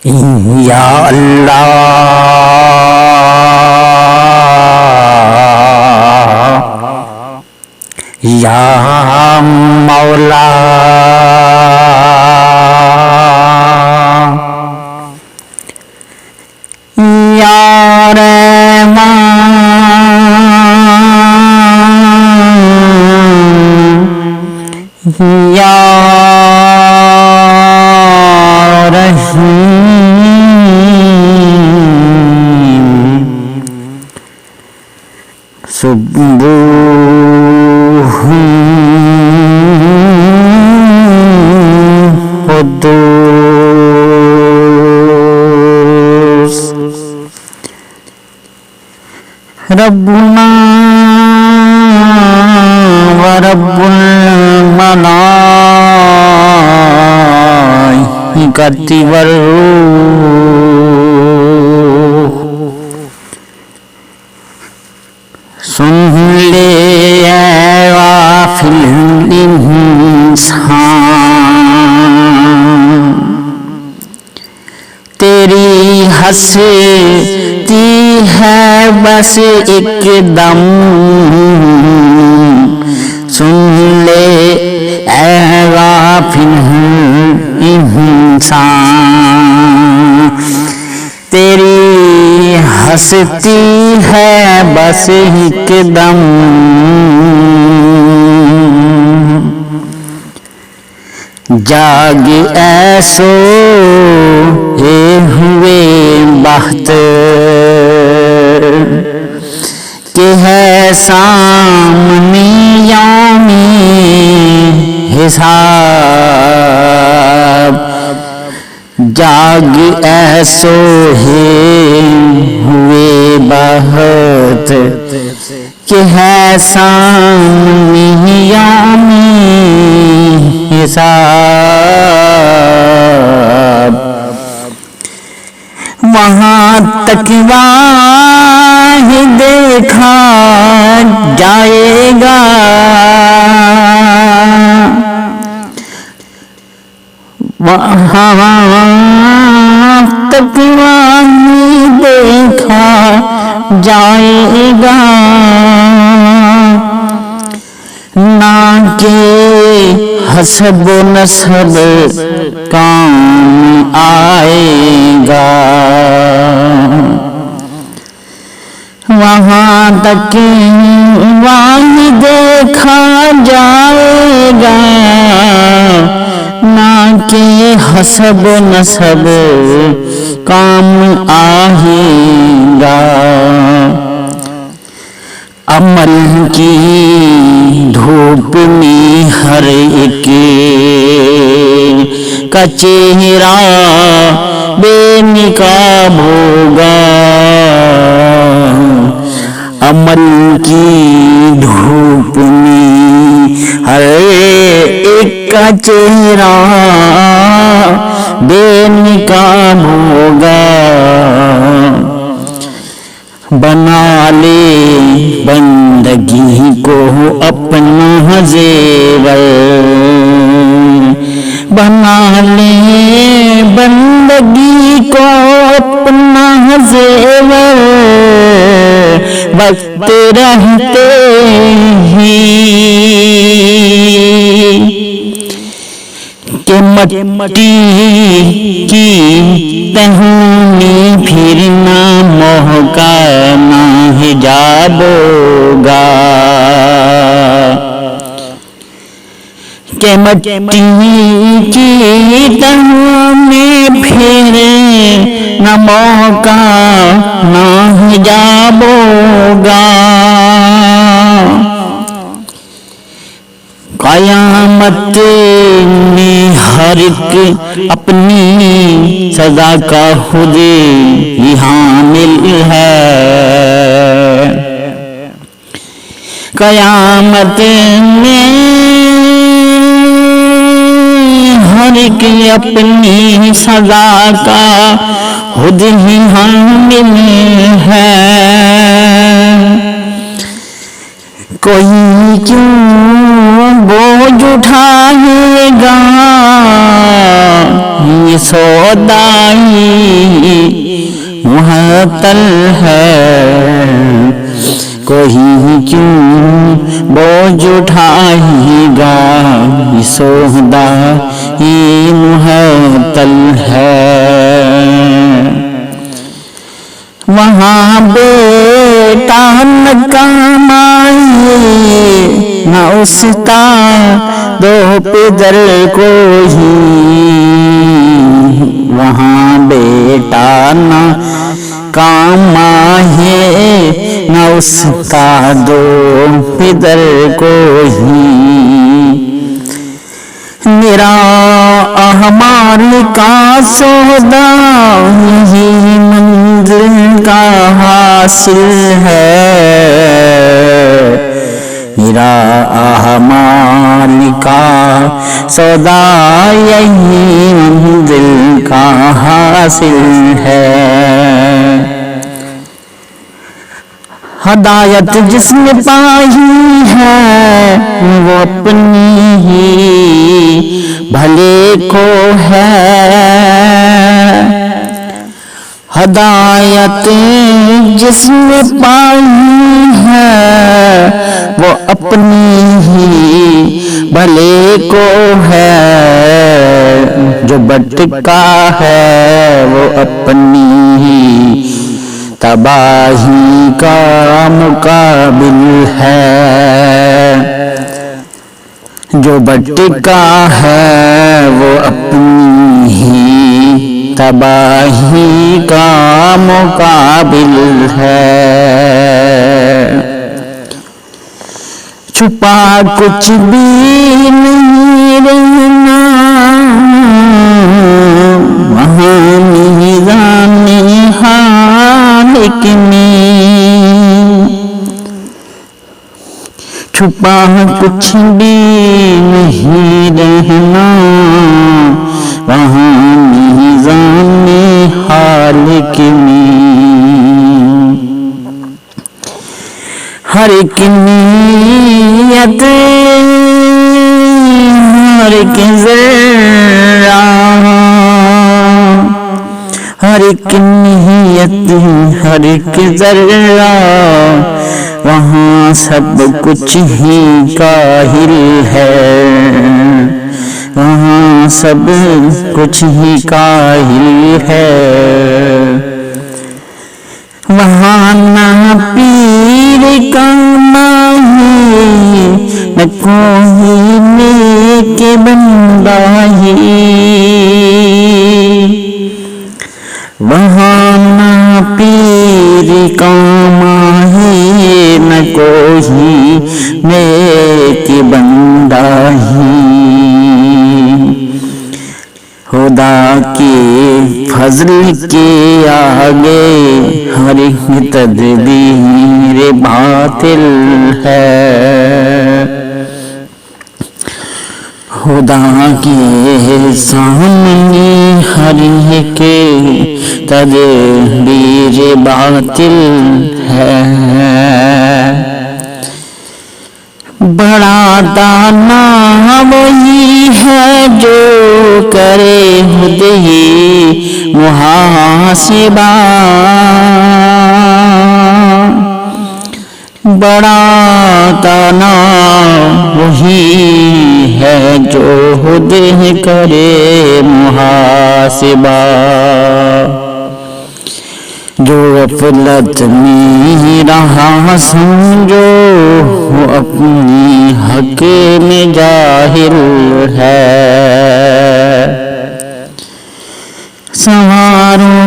یا اللہ یا مولا یا رحمان یا سبوح قدوس ربنا ورب الملائکۃ والروح سن لے اے غافل انسان تیری ہستی ہے بس ایک دم سن لے اے غافل انسان تیری ہستی ہے بس ایک دم جاگ ایسو اے ہوئے بخت کہ ہے سامنے یوم حساب جاگ ایسو ہوئے بہت کہ ہے سامنے یوم حساب وہاں تک ہی دیکھا جائے گا وہاں تک دیکھا جائے گا نہ کہ حسب و نسب کام آئے گا وہاں تک وہی دیکھا جائے گا نہ کہ حسب و نسب کام آئے گا عمل کی دھوپ میں ہر ایک کا چہرہ بے نقاب ہوگا عمل کی دھوپ میں ہر ایک کا چہرہ بے نقاب ہوگا بنا لے بندگی کو اپنا زیور بنا لے بندگی کو اپنا زیور وقت رہتے ہی کہ مٹی کی تہوں میں پھرنا موقع نہ حجاب ہوگا کہ مٹی کی تہوں میں پھرنا موقع نہ حجاب ہوگا قیامت میں ہر ایک اپنی سزا کا خود ہی حامل ہے قیامت میں ہر ایک اپنی سزا کا خود ہی حامل ہے کوئی کیوں بوجھ اٹھائے گا یہ سودائی معطل ہے، کوئی کیوں بوجھ اٹھائے گا، یہ سودائی معطل ہے۔ وہاں بیٹا نہ کمائے نہ استاد و پدر کوئی، وہاں بیٹا نہ کمائے نہ استاد و پدر کوئی، میرا اعمال کا سودا یہی منزل کا حاصل ہے، میرا اعمال کا سودا یہی منزل کا حاصل ہے۔ ہدایت جس نے پائی ہے وہ اپنی ہی بھلے کو ہے، ہدایت جس نے پائی ہے وہ اپنی ہی بھلے کو ہے، جو بھٹکا ہے وہ اپنی ہی تباہی کا مقابل ہے، جو بھٹکا ہے وہ اپنی ہی تباہی کا مقابل ہے۔ چھپا کچھ بھی نہیں رہنا وہاں میزان حالق میں، چھپا کچھ بھی نہیں رہنا وہاں میزان حالق میں، ہر ایک نیت ہر ایک ذرہ ہر ایک نیت ہر ایک ذرہ وہاں سب کچھ ہی کاہل ہے، وہاں سب کچھ ہی کاہل ہے، وہاں نہ پیر کا ماہی نہ کوئی نیک بندہ ہی، وہاں نہ پیر کا ماہی نہ کوئی نیک بندہ ہی، خدا کے فضل کے آگے ہر ایک تدبیر باطل ہے، خدا کے سامنے ہر ایک تدبیر باطل ہے، بڑا دانا وہی ہے جو کرے خود ہی محاسبہ، بڑا دانا وہی ہے جو خود ہی کرے محاسبہ، جو غفلت میں رہا سمجھو وہ اپنی حق میں جاہل ہے، سنوارو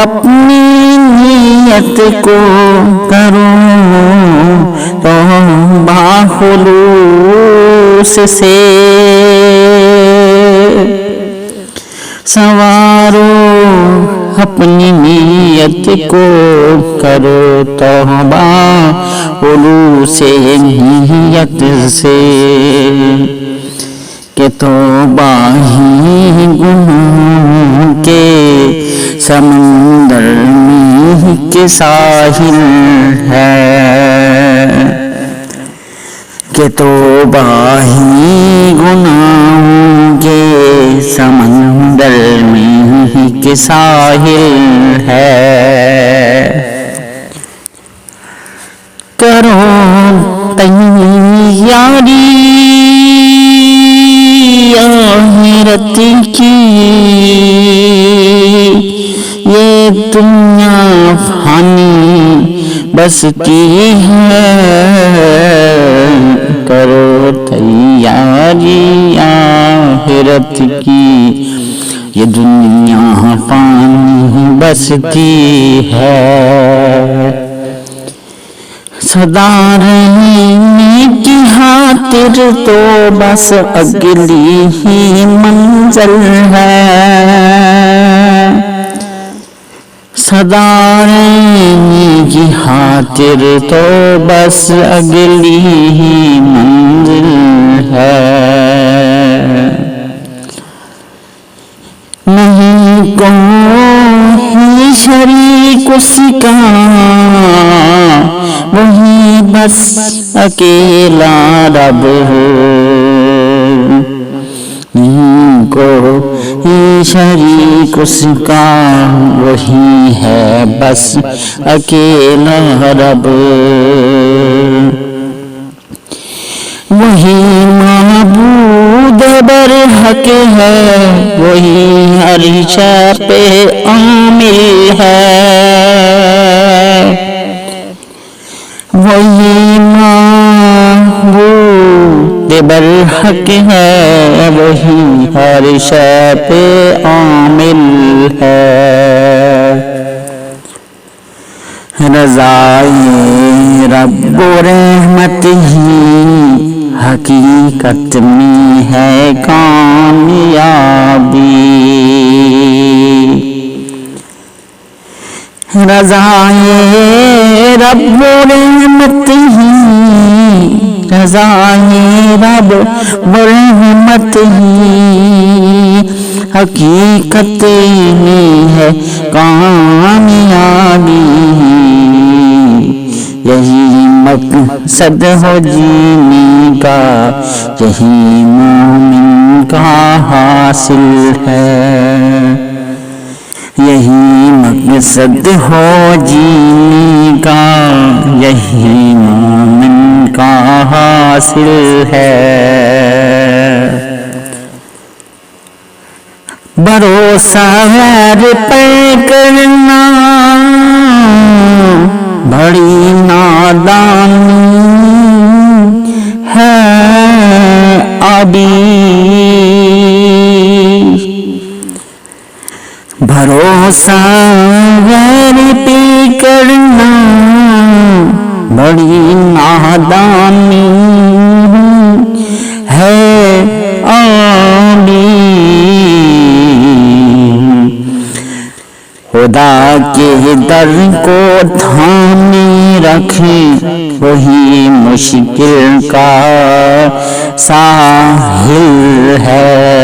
اپنی نیت کو کرو توبہ خلوص سے، سنوارو اپنی نیت کو کرو توبہ خلوص نیت سے، کہ توبہ ہی گناہوں کے سمندر میں کے ساحل ہے، کہ توبہ ہی گناہوں کے سمندر میں کے ساحل ہے، کرو تیاری آخرت کی، یہ دنیا فانی بستی ہے، کرو تیاری آخرت کی، یہ دنیا فانی بستی ہے، صدارنے کی خاطر تو بس اگلی ہی منزل ہے، صدارنے کی خاطر تو بس اگلی ہی منزل ہے، نہیں کوئی شریک اس کا، وہی بس اکیلا رب ہو، نہیں کوئی شریک اس کا، وہی ہے بس اکیلا رب، وہی معبود برحق ہے، وہی ہر شے پہ عامل ہے، وہی معبود برحق ہے، وہی ہر شے پہ عامل ہے، رضائے رب و رحمت ہی حقیقت میں ہے کامیابی، رضائے رب و رحمت ہی، رضائے رب و رحمت ہی حقیقت میں ہے کامیابی، یہی مقصد ہو جینے کا، یہی مومن کا حاصل ہے، یہی مقصد ہو جینے کا، یہی مومن کا حاصل ہے، بھروسہ غیر پر کرنا بڑی نادانی ہے آبی، بھروسہ غیر پہ کرنا بڑی نادانی ہے آبی، خدا کے در کو تھامے رکھیں، وہی مشکل کا ساحل ہے،